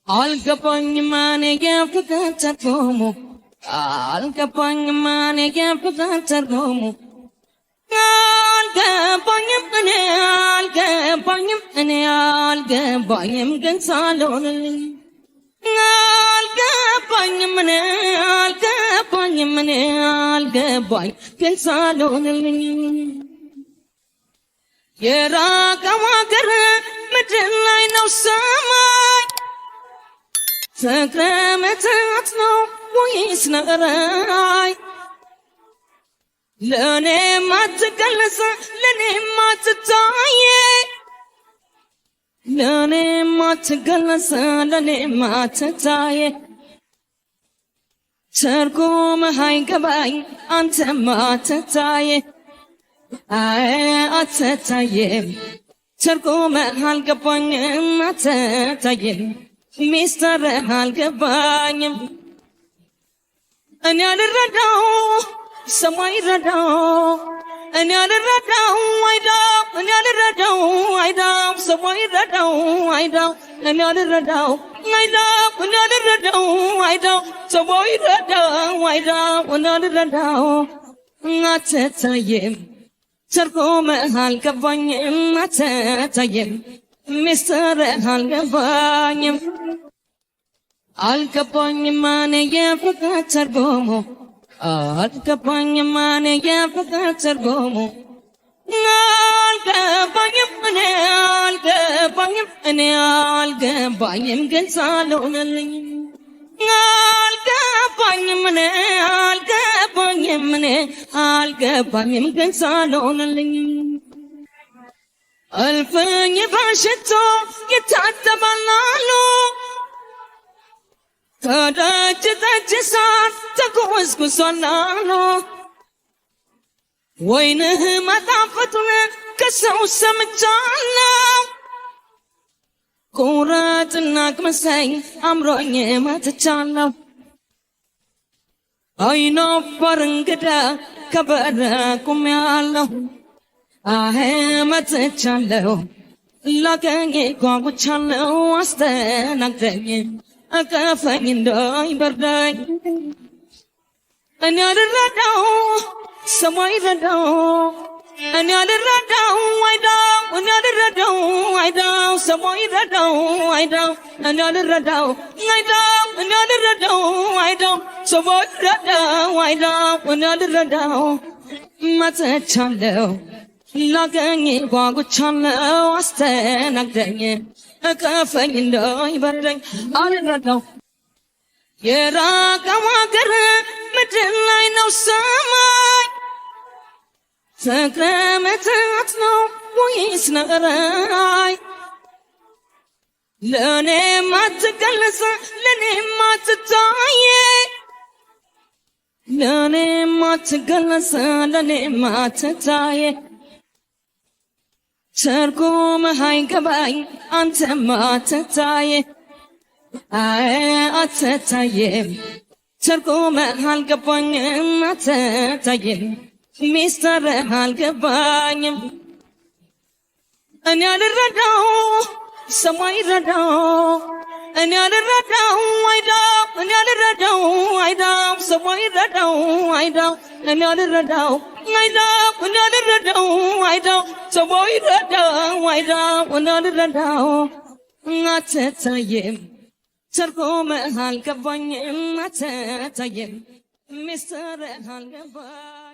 አልገባኝም እኔ የፍቅር ትርጉሙ አልገባኝም እኔ የፍቅር ትርጉሙ አልገባኝም ግን ሳልሆንልኝ አልገባኝ ግን ሳልሆንልኝ የራቀው አገር ምድር ላይ ነው ሰማይ ፍቅር መተት ነው ወይስ ነራይ ለኔ ማትገለጽ ለኔ ማትታይ ለኔ ማትገለጽ ለኔ ማትታይ ትርጉምህ አይገባኝ አንተ ማትታይ አትታይም ትርጉምህ አልገባኝም አትታይም ሚስጥርህ አልገባኝም እኔ አልረዳው ሰማይ ረዳው እኔ አልረዳው አይዳው እኔ አልረዳው አይዳው ሰማይ ረዳው አይዳው እኔ አልረዳው አይዳው እኔ አልረዳው አይዳው ሰማይ ረዳው አይዳው እኔ አልረዳው አትታይም ትርጉምህ አልገባኝም አትታይም ሚስጥርህ አልገባኝም አልገባኝም እኔ የፍቅር ትርጉሙ አልገባኝም እኔ የፍቅር ትርጉሙ አልገባኝም ግን ሳልሆንልኝ አልገባኝም ግን ሳልሆንልኝ እልፍኝ በሽቶ ይታጠባሉ ከደጅ ጠጅ ሳር ተጎዝጉዟል ወይንህ መጣፈጡን ከሰው ሰምቻለሁ ቁረጥና ቅመሰኝ አምሮኝ መጥቻለሁ አይናፋር እንግዳ ከበረ ቆሜያለሁ መጥቻለሁ ላገኝ ጓጉቻለሁ አስተናግደኝ አቀፈኝ እንዳይበርደኝ እኔ አልረዳው ሰማይ ረዳው እኔ አልረዳው አይዳው እኔ አልረዳው አይዳው ሰማይ ረዳው አይዳው እኔ አልረዳው አይዳው እኔ አልረዳው አይዳው ሰማይ ረዳው አይዳው እኔ አልረዳው መጥቻለሁ ላገኝ ጓጉቻለሁ አስተናግደኝ እቀፈኝ እንዳይበርደኝ አልረዳው የራቀው አገር ምድር ላይ ነው ሰማይ ፍቅር መተት ነው ወይስ ነራይ ለኔ ማትገለጽ ለኔ ማትታይ ለኔ ማትገለጽ ለኔ ማትታይ ትርጉምህ አይገባኝ አንተ ማትታይ አትታይም ትርጉምህ አልገባኝም አትታይም ሚስጥርህ አልገባኝም እኔ አልረዳው ሰማይ ረዳው እኔ አልረዳው አይዳው እኔ አልረዳው አይዳው ሰማይ ረዳው አይዳው እኔ አልረዳው አይዳው እኔ አልረዳው አይዳው ሰማይ ረዳው አይዳው እኔ አልረዳው አትታይም ትርጉምህ አልገባኝም አትታይም ሚስጥርህ አልገባኝም